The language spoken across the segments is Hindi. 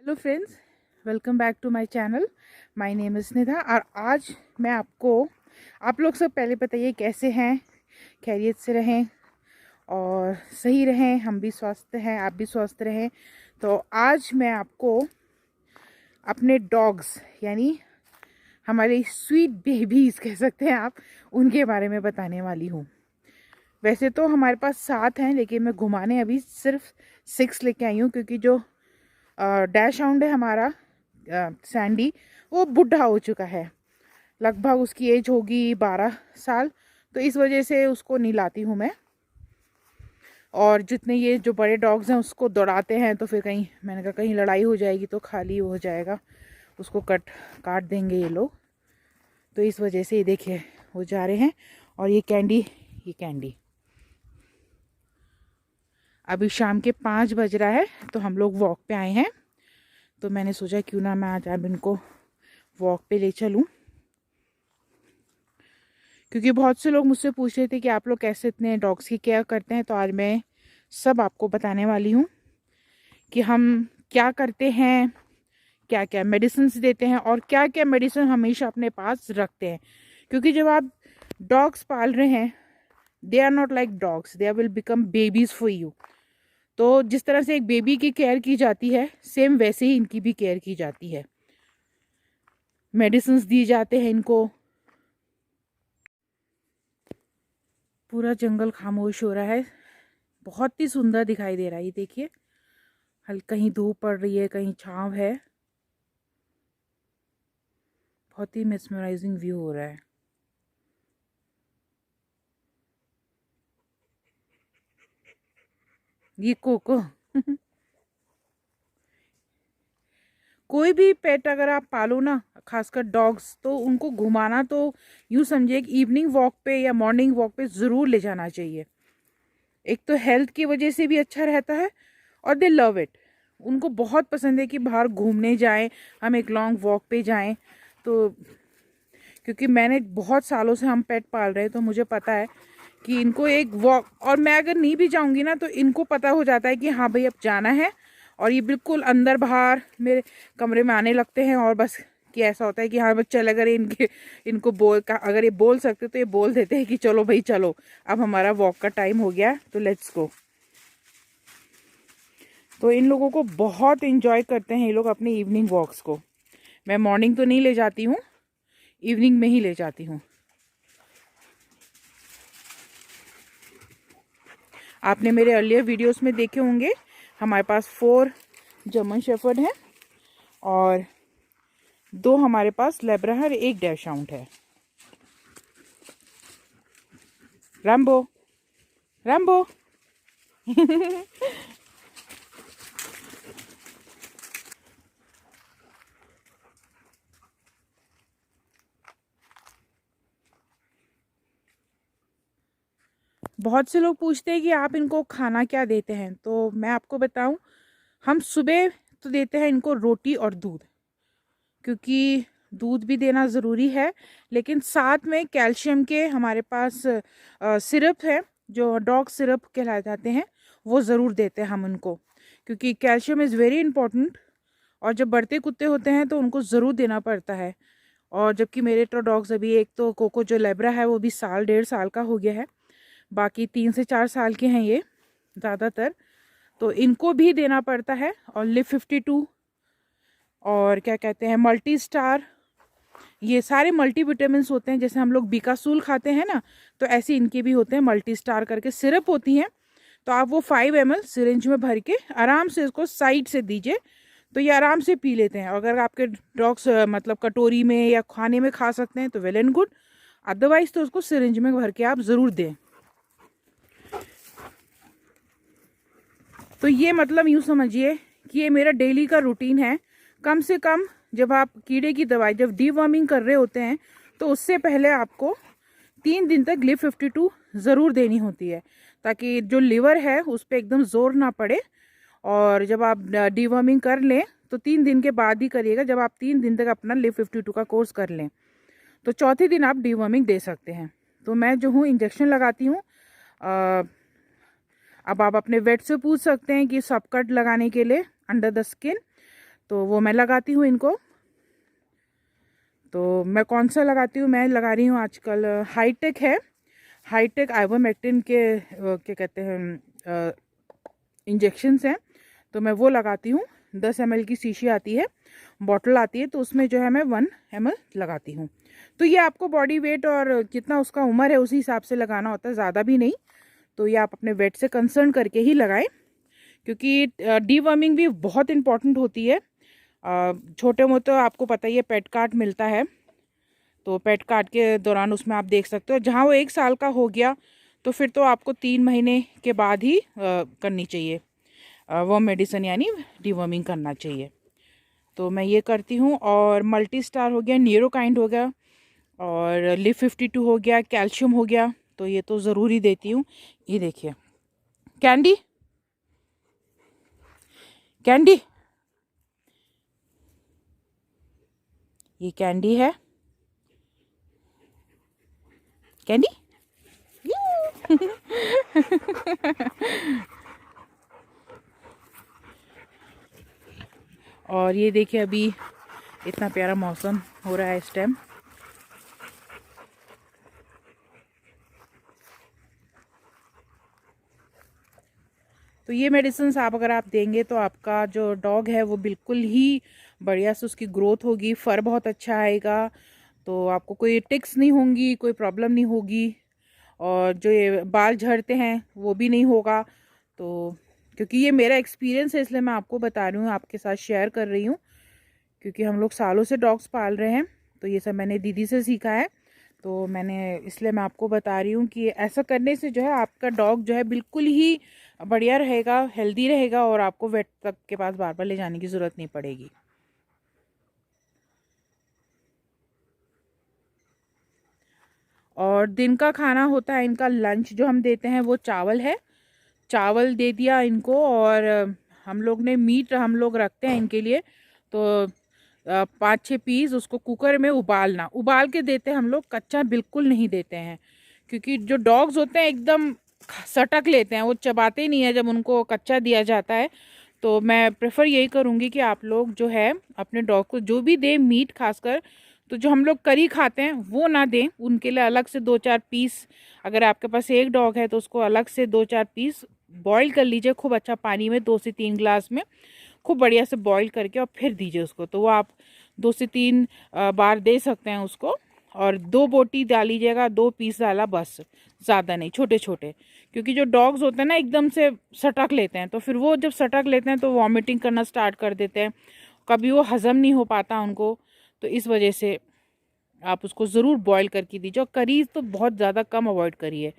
Hello friends, welcome back to my channel. My name is Nidha. और आज मैं आप लोग सब पहले बताइए कैसे हैं, खैरियत से रहें और सही रहें, हम भी स्वस्थ हैं, आप भी स्वस्थ रहें। तो आज मैं आपको अपने डॉग्स यानी हमारे स्वीट बेबीज़ कह सकते हैं आप, उनके बारे में बताने वाली हूँ। वैसे तो हमारे पास 7 हैं, लेकिन मैं घुमाने अभी सिर्फ 6 लेके आई हूँ, क्योंकि जो डैश हाउंड है हमारा सैंडी, वो बूढ़ा हो चुका है। लगभग उसकी एज होगी 12 साल, तो इस वजह से उसको नहीं लाती हूँ मैं। और जितने ये जो बड़े डॉग्स हैं उसको दौड़ाते हैं, तो फिर कहीं मैंने कहा कहीं लड़ाई हो जाएगी तो खाली हो जाएगा, उसको काट देंगे ये लोग। तो इस वजह से ये देखिए वो जा रहे हैं। और ये कैंडी अभी शाम के 5 बज रहा है, तो हम लोग वॉक पे आए हैं। तो मैंने सोचा क्यों ना मैं आज अब इनको वॉक पे ले चलूं, क्योंकि बहुत से लोग मुझसे पूछ रहे थे कि आप लोग कैसे इतने डॉग्स की केयर करते हैं। तो आज मैं सब आपको बताने वाली हूँ कि हम क्या करते हैं, क्या क्या मेडिसिन देते हैं और क्या क्या मेडिसिन हमेशा अपने पास रखते हैं। क्योंकि जब आप डॉग्स पाल रहे हैं, they are not like dogs, they will become babies for you. तो जिस तरह से एक बेबी की केयर की जाती है, सेम वैसे ही इनकी भी केयर की जाती है। मेडिसिन दी जाते हैं इनको। पूरा जंगल खामोश हो रहा है, बहुत ही सुंदर दिखाई दे रहा है। ये देखिए, हल्की कहीं धूप पड़ रही है, कहीं छांव है। बहुत ही मेस्मराइजिंग व्यू हो रहा है। ये कोको कोई भी पेट अगर आप पालो ना, खासकर डॉग्स, तो उनको घुमाना तो यूँ समझिए कि इवनिंग वॉक पे या मॉर्निंग वॉक पे ज़रूर ले जाना चाहिए। एक तो हेल्थ की वजह से भी अच्छा रहता है, और दे लव इट। उनको बहुत पसंद है कि बाहर घूमने जाएं, हम एक लॉन्ग वॉक पे जाएं। तो क्योंकि मैंने बहुत सालों से हम पेट पाल रहे हैं, तो मुझे पता है कि इनको एक वॉक, और मैं अगर नहीं भी जाऊंगी ना तो इनको पता हो जाता है कि हाँ भाई अब जाना है। और ये बिल्कुल अंदर बाहर मेरे कमरे में आने लगते हैं। और बस कि ऐसा होता है कि हाँ बच्चे, अगर इनको अगर ये बोल सकते तो ये बोल देते हैं कि चलो भाई चलो, अब हमारा वॉक का टाइम हो गया, तो लेट्स गो। तो इन लोगों को बहुत इंजॉय करते हैं ये लोग अपने इवनिंग वॉक्स को। मैं मॉर्निंग तो नहीं ले जाती हूँ, इवनिंग में ही ले जाती हूँ। आपने मेरे अर्लियर वीडियोस में देखे होंगे, हमारे पास 4 जर्मन शेफर्ड हैं और 2 हमारे पास लेब्राहर, 1 डैश हाउंड है। रैम्बो, रैम्बो बहुत से लोग पूछते हैं कि आप इनको खाना क्या देते हैं। तो मैं आपको बताऊं, हम सुबह तो देते हैं इनको रोटी और दूध, क्योंकि दूध भी देना ज़रूरी है। लेकिन साथ में कैल्शियम के हमारे पास सिरप है, जो डॉग सिरप कहलाए जाते हैं, वो ज़रूर देते हैं हम उनको, क्योंकि कैल्शियम इज़ वेरी इंपॉर्टेंट। और जब बढ़ते कुत्ते होते हैं तो उनको ज़रूर देना पड़ता है। और जबकि मेरे तो डॉग्स अभी, एक तो कोको जो लेब्रा है वो भी 1.5 साल का हो गया है, बाकी 3 से 4 साल के हैं ये ज़्यादातर। तो इनको भी देना पड़ता है। और लिव 52 और क्या कहते हैं मल्टी स्टार, ये सारे मल्टी विटामिन होते हैं। जैसे हम लोग बीकासूल खाते हैं ना, तो ऐसे इनके भी होते हैं, मल्टी स्टार करके सिरप होती हैं। तो आप वो 5 ml सिरिंज में भर के आराम से इसको साइड से दीजिए, तो ये आराम से पी लेते हैं। अगर आपके डॉग्स मतलब कटोरी में या खाने में खा सकते हैं तो वेल एंड गुड, अदरवाइज तो उसको सिरिंज में भर के आप ज़रूर दें। तो ये मतलब यूँ समझिए कि ये मेरा डेली का रूटीन है। कम से कम जब आप कीड़े की दवाई, जब डीवर्मिंग कर रहे होते हैं, तो उससे पहले आपको 3 दिन तक लिव 52 ज़रूर देनी होती है, ताकि जो लिवर है उस पर एकदम ज़ोर ना पड़े। और जब आप डीवर्मिंग कर लें तो 3 दिन के बाद ही करिएगा, जब आप 3 दिन तक अपना लिव 52 का कोर्स कर लें, तो चौथे दिन आप डीवर्मिंग दे सकते हैं। तो मैं जो हूँ इंजेक्शन लगाती हूँ। अब आप अपने वेट से पूछ सकते हैं कि सब कट लगाने के लिए अंडर द स्किन, तो वो मैं लगाती हूँ इनको। तो मैं कौन सा लगाती हूँ, मैं लगा रही हूँ आजकल हाईटेक है, हाईटेक आइवरमेक्टिन के क्या कहते हैं इंजेक्शन्स हैं, तो मैं वो लगाती हूँ। 10 ml की शीशी आती है, बॉटल आती है, तो उसमें जो है मैं 1 ml लगाती हूँ। तो ये आपको बॉडी वेट और कितना उसका उम्र है उसी हिसाब से लगाना होता है, ज़्यादा भी नहीं। तो ये आप अपने वेट से कंसर्न करके ही लगाएं, क्योंकि डीवर्मिंग भी बहुत इंपॉर्टेंट होती है। छोटे मोटे आपको पता ही है, पेट कार्ड मिलता है, तो पेट कार्ड के दौरान उसमें आप देख सकते हो, जहाँ वो 1 साल का हो गया तो फिर तो आपको 3 महीने के बाद ही करनी चाहिए वो मेडिसिन, यानी डिवर्मिंग करना चाहिए। तो मैं ये करती हूँ। और मल्टी स्टार हो गया, न्यूरोकाइंड हो गया, और लिव 52 हो गया, कैल्शियम हो गया, तो ये तो ज़रूर ही देती हूँ। ये देखिए कैंडी, कैंडी, ये कैंडी है, कैंडी। और ये देखिए अभी इतना प्यारा मौसम हो रहा है इस टाइम। तो ये मेडिसिन आप अगर आप देंगे तो आपका जो डॉग है वो बिल्कुल ही बढ़िया से उसकी ग्रोथ होगी, फर बहुत अच्छा आएगा, तो आपको कोई टिक्स नहीं होंगी, कोई प्रॉब्लम नहीं होगी, और जो ये बाल झड़ते हैं वो भी नहीं होगा। तो क्योंकि ये मेरा एक्सपीरियंस है इसलिए मैं आपको बता रही हूँ, आपके साथ शेयर कर रही हूँ, क्योंकि हम लोग सालों से डॉग्स पाल रहे हैं, तो ये सब मैंने दीदी से सीखा है। तो मैंने इसलिए मैं आपको बता रही हूँ कि ऐसा करने से जो है आपका डॉग जो है बिल्कुल ही बढ़िया रहेगा, हेल्दी रहेगा, और आपको वेट तक के पास बार बार ले जाने की ज़रूरत नहीं पड़ेगी। और दिन का खाना होता है इनका, लंच जो हम देते हैं वो चावल है, चावल दे दिया इनको। और हम लोग ने मीट हम लोग रखते हैं इनके लिए, तो 5-6 पीस उसको कुकर में उबाल के देते हैं हम लोग, कच्चा बिल्कुल नहीं देते हैं, क्योंकि जो डॉग्स होते हैं एकदम सटक लेते हैं, वो चबाते नहीं है जब उनको कच्चा दिया जाता है। तो मैं प्रेफर यही करूँगी कि आप लोग जो है अपने डॉग को जो भी दें मीट, खासकर तो जो हम लोग करी खाते हैं वो ना दें, उनके लिए अलग से 2-4 पीस, अगर आपके पास एक डॉग है तो उसको अलग से 2-4 पीस बॉईल कर लीजिए खूब अच्छा पानी में, 2 से 3 ग्लास में खूब बढ़िया से बॉईल करके, और फिर दीजिए उसको। तो वो आप 2 से 3 बार दे सकते हैं उसको। और 2 बोटी डालीजिएगा, 2 पीस डाला बस, ज़्यादा नहीं, छोटे छोटे, क्योंकि जो डॉग्स होते हैं ना एकदम से सटक लेते हैं, तो फिर वो जब सटक लेते हैं तो वॉमिटिंग करना स्टार्ट कर देते हैं, कभी वो हज़म नहीं हो पाता उनको, तो इस वजह से आप उसको ज़रूर बॉईल करके दीजिए। और करी तो बहुत ज़्यादा कम अवॉइड करिए।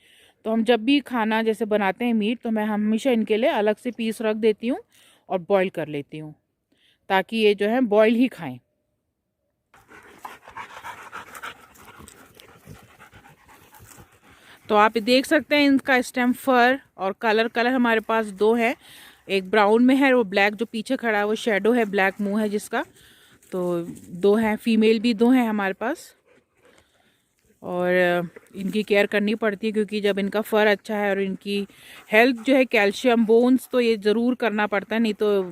तो हम जब भी खाना जैसे बनाते हैं मीट, तो मैं हमेशा इनके लिए अलग से पीस रख देती हूँ और बॉईल कर लेती हूँ, ताकि ये जो है बॉईल ही खाएं। तो आप देख सकते हैं इनका स्टेम फर और कलर हमारे पास 2 है, एक ब्राउन में है, वो ब्लैक जो पीछे खड़ा है वो शेडो है, ब्लैक मुंह है जिसका। तो 2 हैं, फीमेल भी 2 हैं हमारे पास। और इनकी केयर करनी पड़ती है, क्योंकि जब इनका फर अच्छा है और इनकी हेल्थ जो है, कैल्शियम, बोन्स, तो ये ज़रूर करना पड़ता है, नहीं तो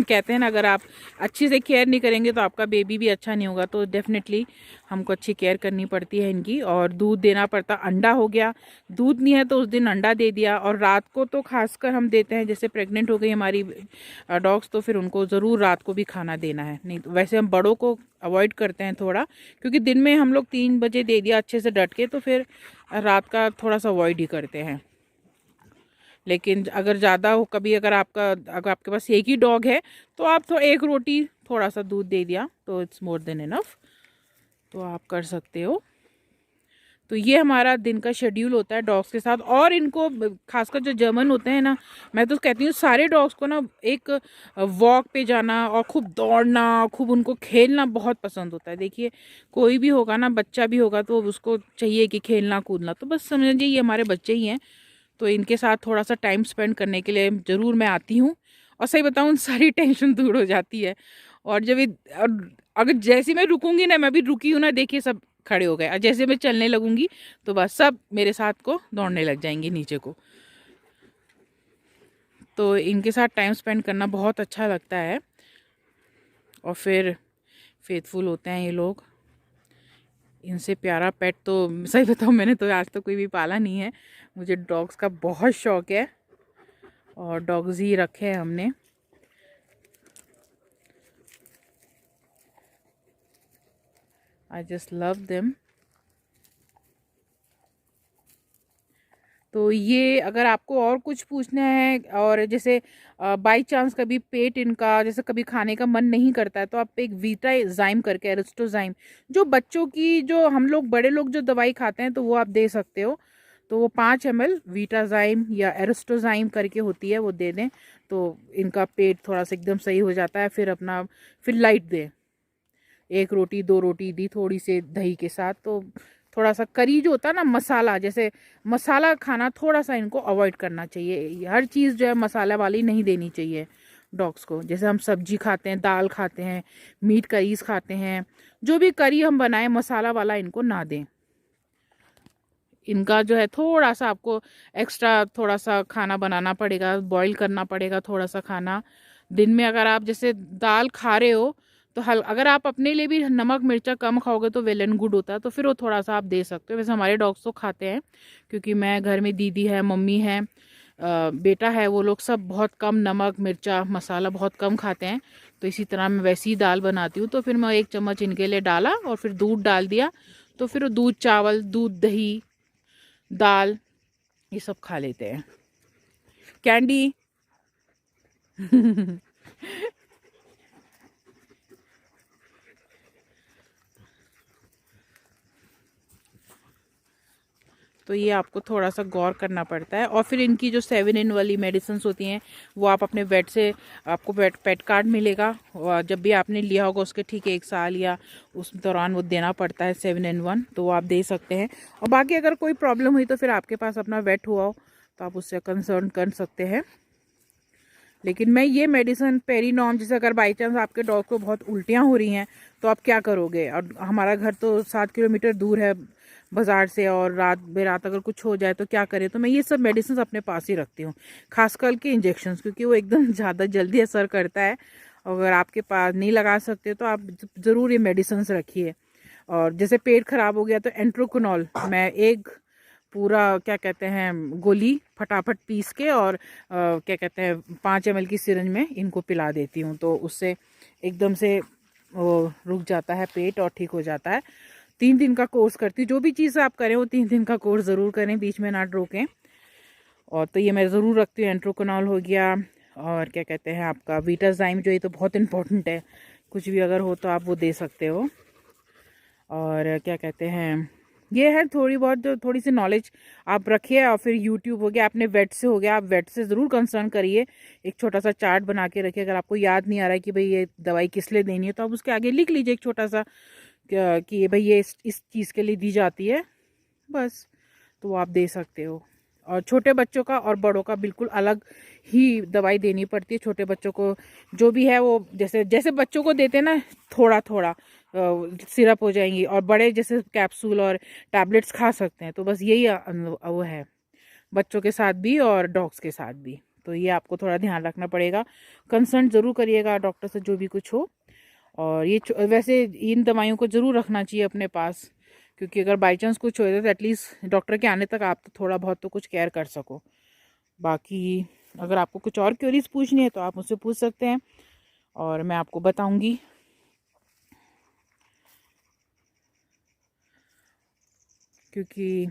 कहते हैं ना, अगर आप अच्छी से केयर नहीं करेंगे तो आपका बेबी भी अच्छा नहीं होगा। तो डेफिनेटली हमको अच्छी केयर करनी पड़ती है इनकी। और दूध देना पड़ता, अंडा हो गया, दूध नहीं है तो उस दिन अंडा दे दिया। और रात को तो खासकर हम देते हैं, जैसे प्रेग्नेंट हो गई हमारी डॉग्स तो फिर उनको ज़रूर रात को भी खाना देना है, नहीं तो वैसे हम बड़ों को अवॉइड करते हैं थोड़ा, क्योंकि दिन में हम लोग 3 बजे दे दिया अच्छे से डट के, तो फिर रात का थोड़ा सा अवॉइड ही करते हैं। लेकिन अगर ज़्यादा हो, कभी अगर आपके पास एक ही डॉग है तो आप तो 1 रोटी थोड़ा सा दूध दे दिया तो इट्स मोर देन इनफ, तो आप कर सकते हो। तो ये हमारा दिन का शेड्यूल होता है डॉग्स के साथ। और इनको खासकर जो जर्मन होते हैं ना, मैं तो कहती हूँ सारे डॉग्स को ना एक वॉक पे जाना और खूब दौड़ना, खूब उनको खेलना बहुत पसंद होता है। देखिए कोई भी होगा ना, बच्चा भी होगा, तो उसको चाहिए कि खेलना कूदना, तो बस समझिए ये हमारे बच्चे ही हैं। तो इनके साथ थोड़ा सा टाइम स्पेंड करने के लिए ज़रूर मैं आती हूँ, और सही बताऊँ सारी टेंशन दूर हो जाती है। और अगर जैसे मैं रुकूंगी ना, मैं भी रुकी हूँ ना, देखिए सब खड़े हो गए, और जैसे मैं चलने लगूंगी तो बस सब मेरे साथ को दौड़ने लग जाएंगे नीचे को। तो इनके साथ टाइम स्पेंड करना बहुत अच्छा लगता है। और फिर फेथफुल होते हैं ये लोग। इनसे प्यारा पेट तो सही बताऊँ मैंने तो आज तक कोई भी पाला नहीं है। मुझे डॉग्स का बहुत शौक है और डॉग्स ही रखे हैं हमने। I just love them. तो ये अगर आपको और कुछ पूछना है, और जैसे बाई चांस कभी पेट इनका जैसे कभी खाने का मन नहीं करता है, तो आप एक वीटाजाइम करके, एरिस्टोजाइम, जो बच्चों की, जो हम लोग बड़े लोग जो दवाई खाते हैं तो वो आप दे सकते हो। तो वो 5 ml वीटाजाइम या एरिस्टोजाइम करके होती है, वो दे दें तो इनका पेट थोड़ा सा एकदम सही हो जाता है। फिर लाइट दें, 1 रोटी 2 रोटी दी थोड़ी से दही के साथ। तो थोड़ा सा करी जो होता है ना, मसाला, जैसे मसाला खाना थोड़ा सा इनको अवॉइड करना चाहिए। हर चीज़ जो है मसाला वाली नहीं देनी चाहिए डॉग्स को। जैसे हम सब्जी खाते हैं, दाल खाते हैं, मीट करीज खाते हैं, जो भी करी हम बनाएं मसाला वाला इनको ना दें। इनका जो है थोड़ा सा आपको एक्स्ट्रा थोड़ा सा खाना बनाना पड़ेगा, बॉईल करना पड़ेगा थोड़ा सा खाना दिन में। अगर आप जैसे दाल खा रहे हो तो अगर आप अपने लिए भी नमक मिर्चा कम खाओगे तो वेल एंड गुड होता है, तो फिर वो थोड़ा सा आप दे सकते हो। वैसे हमारे डॉग्स तो खाते हैं, क्योंकि मैं घर में दीदी है, मम्मी है, बेटा है, वो लोग सब बहुत कम नमक मिर्चा मसाला बहुत कम खाते हैं। तो इसी तरह मैं वैसी ही दाल बनाती हूँ। तो फिर मैं 1 चम्मच इनके लिए डाला और फिर दूध डाल दिया, तो फिर वो दूध चावल, दूध दही, दाल, ये सब खा लेते हैं। कैंडी तो ये आपको थोड़ा सा गौर करना पड़ता है। और फिर इनकी जो 7 in वाली मेडिसिन होती हैं वो आप अपने वेट से, आपको पेट कार्ड मिलेगा, और जब भी आपने लिया होगा उसके ठीक 1 साल या उस दौरान वो देना पड़ता है 7 in 1, तो वो आप दे सकते हैं। और बाकी अगर कोई प्रॉब्लम हुई तो फिर आपके पास अपना वेट हुआ हो तो आप उससे कंसर्न कर सकते हैं। लेकिन मैं ये मेडिसिन पेरीनॉम, जैसे अगर बाई चांस आपके डॉग को बहुत उल्टियाँ हो रही हैं तो आप क्या करोगे, और हमारा घर तो 7 किलोमीटर दूर है बाज़ार से, और रात बेरात अगर कुछ हो जाए तो क्या करें, तो मैं ये सब मेडिसिन अपने पास ही रखती हूँ। खासकर के इंजेक्शन, क्योंकि वो एकदम ज़्यादा जल्दी असर करता है। अगर आपके पास नहीं लगा सकते तो आप ज़रूर ये मेडिसिन रखिए। और जैसे पेट खराब हो गया तो एंट्रोकोनॉल मैं एक पूरा क्या कहते हैं गोली फटाफट पीस के, और क्या कहते हैं 5 ml की सिरंज में इनको पिला देती हूँ, तो उससे एकदम से वो रुक जाता है पेट और ठीक हो जाता है। 3 दिन का कोर्स करती हूँ। जो भी चीज़ आप करें वो 3 दिन का कोर्स ज़रूर करें, बीच में ना रोकें। और तो ये मैं ज़रूर रखती हूँ। एंट्रोकोनॉल हो गया, और क्या कहते हैं आपका वीटाजाइम, जो ये तो बहुत इंपॉर्टेंट है, कुछ भी अगर हो तो आप वो दे सकते हो। और क्या कहते हैं, ये है थोड़ी बहुत जो थोड़ी सी नॉलेज आप रखिए। और फिर यूट्यूब हो गया, आपने वेट से हो गया, आप वेट से ज़रूर कंसर्न करिए। एक छोटा सा चार्ट बना के रखिए। अगर आपको याद नहीं आ रहा है कि भाई ये दवाई किस लिए देनी है, तो आप उसके आगे लिख लीजिए एक छोटा सा कि भाई ये इस चीज़ के लिए दी जाती है, बस। तो वो आप दे सकते हो। और छोटे बच्चों का और बड़ों का बिल्कुल अलग ही दवाई देनी पड़ती है। छोटे बच्चों को जो भी है वो जैसे जैसे बच्चों को देते हैं ना, थोड़ा थोड़ा सिरप हो जाएंगी, और बड़े जैसे कैप्सूल और टैबलेट्स खा सकते हैं। तो बस यही वो है बच्चों के साथ भी और डॉग्स के साथ भी। तो ये आपको थोड़ा ध्यान रखना पड़ेगा। कंसल्ट ज़रूर करिएगा डॉक्टर से जो भी कुछ हो। और ये वैसे इन दवाइयों को ज़रूर रखना चाहिए अपने पास, क्योंकि अगर बाई चांस कुछ हो जाए तो एटलीस्ट डॉक्टर के आने तक आप तो थोड़ा बहुत तो कुछ केयर कर सको। बाकी अगर आपको कुछ और क्वेरीज पूछनी है तो आप मुझसे पूछ सकते हैं और मैं आपको बताऊंगी। क्योंकि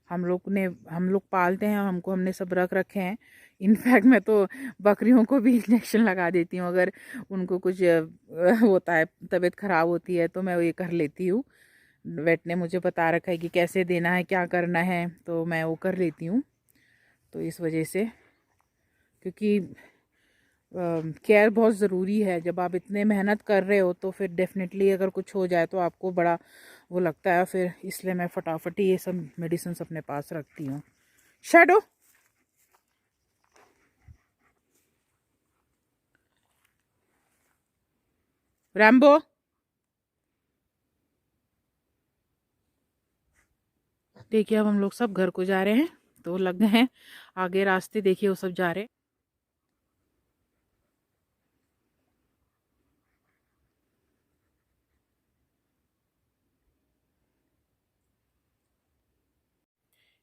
हम लोग पालते हैं, हमने सब रख रखे हैं। इनफैक्ट मैं तो बकरियों को भी इंजेक्शन लगा देती हूँ, अगर उनको कुछ होता है, तबीयत ख़राब होती है, तो मैं ये कर लेती हूँ। वेट ने मुझे बता रखा है कि कैसे देना है, क्या करना है, तो मैं वो कर लेती हूँ। तो इस वजह से, क्योंकि केयर बहुत ज़रूरी है। जब आप इतने मेहनत कर रहे हो तो फिर डेफिनेटली अगर कुछ हो जाए तो आपको बड़ा वो लगता है। फिर इसलिए मैं फटाफट ही ये सब मेडिसिन अपने पास रखती हूँ। शैडो, रैम्बो, देखिए अब हम लोग सब घर को जा रहे हैं, तो लग गए हैं आगे रास्ते, देखिए वो सब जा रहे हैं।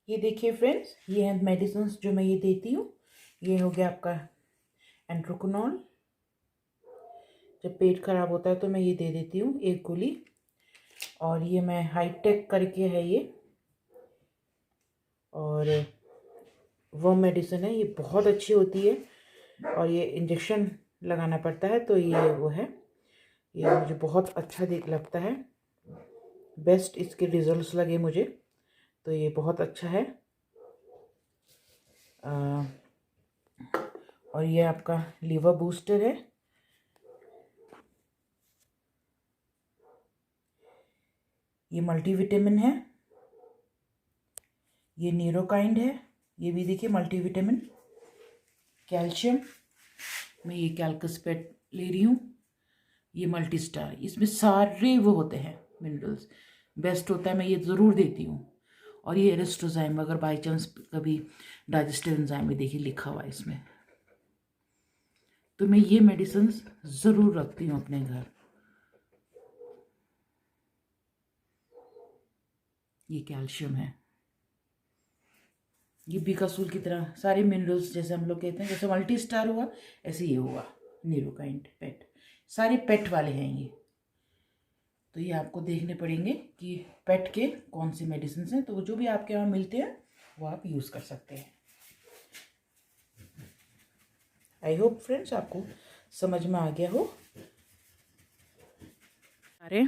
ये देखिए फ्रेंड्स, ये हैं मेडिसिन जो मैं ये देती हूँ। ये हो गया आपका एंट्रोकोनॉल। जब पेट खराब होता है तो मैं ये दे देती हूँ 1 गोली। और ये मैं हाईटेक करके है ये, और वो मेडिसिन है, ये बहुत अच्छी होती है और ये इंजेक्शन लगाना पड़ता है, तो ये वो है, ये मुझे बहुत अच्छा लगता है। बेस्ट इसके रिजल्ट्स लगे मुझे, तो ये बहुत अच्छा है। और ये आपका लीवर बूस्टर है। ये मल्टीविटामिन है। ये न्यूरोकाइंड है, ये भी देखिए मल्टीविटामिन। कैल्शियम, मैं ये कैल्कस पेट ले रही हूँ। ये मल्टी स्टार, इसमें सारे वो होते हैं मिनरल्स, बेस्ट होता है, मैं ये ज़रूर देती हूँ। और ये एरिस्ट्रोजाइम, अगर बाई चांस कभी डाइजेस्टिव एंजाइम में देखिए लिखा हुआ है इसमें, तो मैं ये मेडिसिन ज़रूर रखती हूँ अपने घर। ये कैल्शियम है। ये बीकासूल की तरह सारे मिनरल्स, जैसे हम लोग कहते हैं, जैसे मल्टी स्टार हुआ ऐसे ये हुआ न्यूरोकाइंड पेट, सारे पेट वाले हैं ये। तो ये आपको देखने पड़ेंगे कि पेट के कौन से मेडिसिन हैं, तो जो भी आपके यहाँ मिलते हैं वो आप यूज़ कर सकते हैं। आई होप फ्रेंड्स आपको समझ में आ गया हो। अरे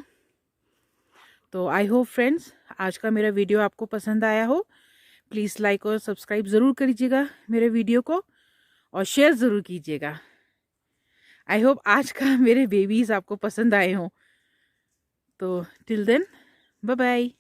तो आई होप फ्रेंड्स आज का मेरा वीडियो आपको पसंद आया हो। प्लीज़ लाइक और सब्सक्राइब ज़रूर करिएगा मेरे वीडियो को, और शेयर ज़रूर कीजिएगा। आई होप आज का मेरे बेबीज़ आपको पसंद आए हों। तो टिल देन, बाय बाय।